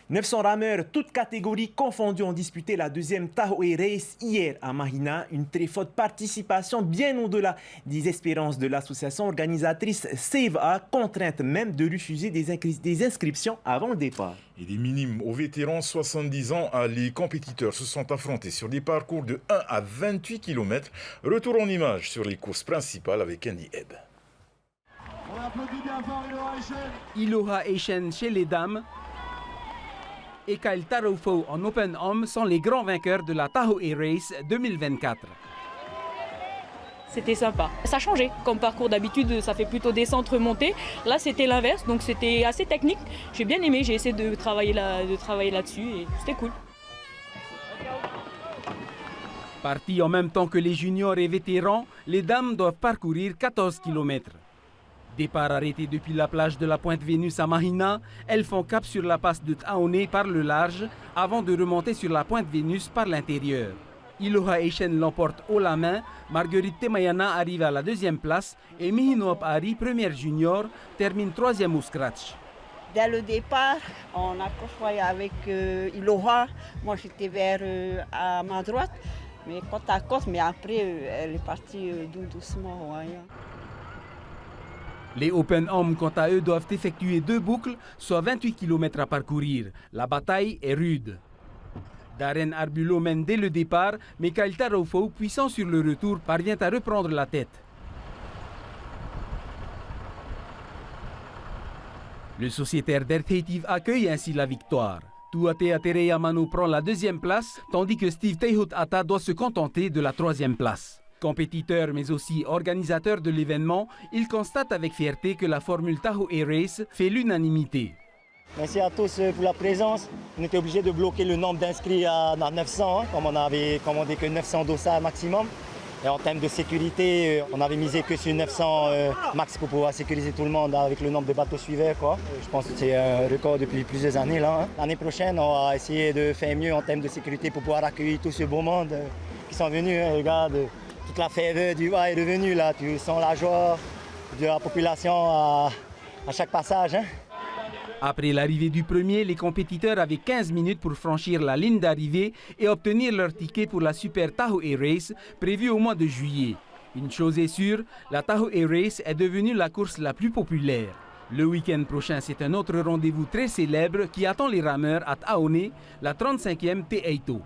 900 rameurs, toutes catégories confondues, ont disputé la deuxième Tahoe Race hier à Mahina. Une très forte participation bien au-delà des espérances de l'association organisatrice SAVE-A, contrainte même de refuser des inscriptions avant le départ. Et des minimes aux vétérans 70 ans, les compétiteurs se sont affrontés sur des parcours de 1 à 28 km. Retour en images sur les courses principales avec Andy Ebb. On applaudit bien fort Iloha Echen chez les dames et Kyle Tarofo en Open Homme sont les grands vainqueurs de la Tahoe Race 2024. C'était sympa. Ça a changé. Comme parcours d'habitude, ça fait plutôt descente-remontée. Là, c'était l'inverse, donc c'était assez technique. J'ai bien aimé, j'ai essayé de travailler là-dessus et c'était cool. Partis en même temps que les juniors et vétérans, les dames doivent parcourir 14 km. Départ arrêté depuis la plage de la Pointe Vénus à Mahina, elles font cap sur la passe de Taoné par le large avant de remonter sur la Pointe Vénus par l'intérieur. Iloha Echen l'emporte haut la main, Marguerite Temayana arrive à la deuxième place et Mihinoap Ari, première junior, termine troisième au scratch. Dès le départ, on a côtoyé avec Iloha. Moi, j'étais à ma droite, mais côte à côte, mais après, elle est partie doucement. Ouais. Les Open Hommes, quant à eux, doivent effectuer 2 boucles, soit 28 km à parcourir. La bataille est rude. Darren Arbulo mène dès le départ, mais Kyle Tarofo, puissant sur le retour, parvient à reprendre la tête. Le sociétaire d'Erthetive accueille ainsi la victoire. Tuatea Tereyamanu prend la deuxième place, tandis que Steve Teihut Ata doit se contenter de la troisième place. Compétiteur mais aussi organisateur de l'événement, il constate avec fierté que la formule Tahoe Race fait l'unanimité. Merci à tous pour la présence. On était obligé de bloquer le nombre d'inscrits à 900, comme on avait commandé que 900 dossards maximum. Et en termes de sécurité, on avait misé que sur 900 max pour pouvoir sécuriser tout le monde avec le nombre de bateaux suiveurs. Je pense que c'est un record depuis plusieurs années. L'année prochaine, on va essayer de faire mieux en termes de sécurité pour pouvoir accueillir tout ce beau monde qui sont venus. Regarde, toute la ferveur du est revenue là. Tu sens la joie de la population à chaque passage. Après l'arrivée du premier, les compétiteurs avaient 15 minutes pour franchir la ligne d'arrivée et obtenir leur ticket pour la Super Tahoe Race prévue au mois de juillet. Une chose est sûre, la Tahoe Race est devenue la course la plus populaire. Le week-end prochain, c'est un autre rendez-vous très célèbre qui attend les rameurs à Taoné, la 35e Te Eito.